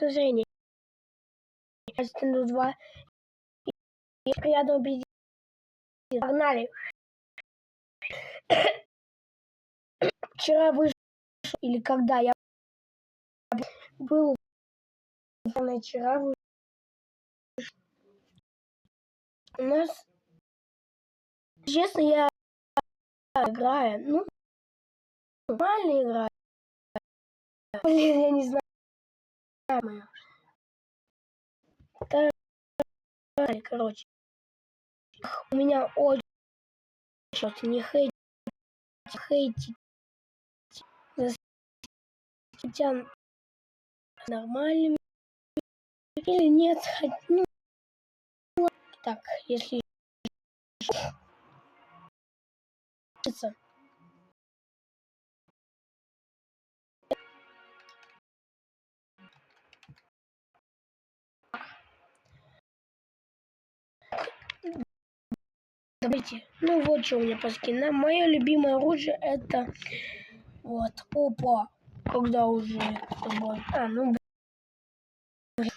зрения. 2. Приятного аппетита. Погнали. Вчера вышел, или когда я был вчера вышел. У нас, честно, я играю, ну, нормально играю. Блин, я не знаю. Короче, у меня очень не хейтить. Хотя нормальными или нет, ну, так, если давайте, ну вот что у меня по скинам. Мое любимое оружие это вот, опа, когда уже с тобой. Ну блин.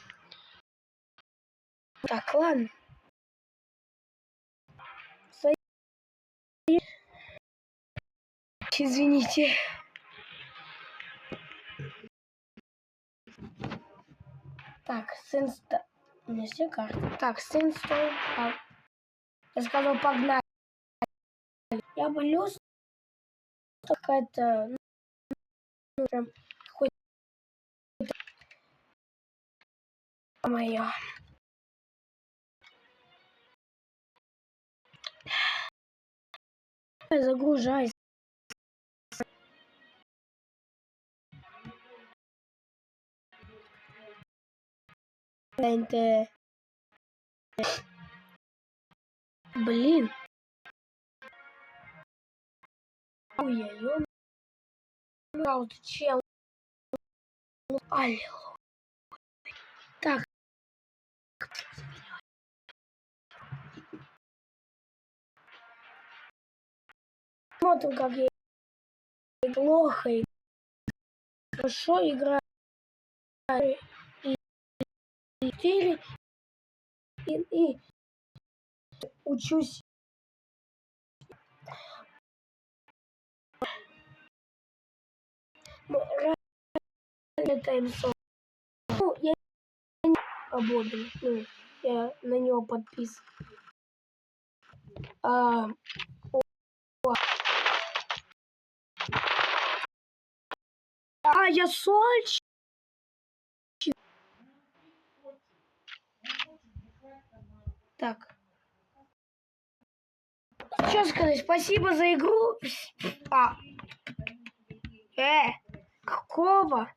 Так, ладно. Извините. Так, сенста. У меня все карты. Так, сенста. Я сказал, погнали. Я боюсь, какая-то, ну, прям, хоть моя. Загружайся. Блин. Ой-ой-ой. Ну, чем? Алло. Так. Смотрим, как я плохо и хорошо играю. И учусь. Ну, я не свободен. Ну, я на него подписан. Я Сочи. Так. Что сказать? Спасибо за игру. Какого?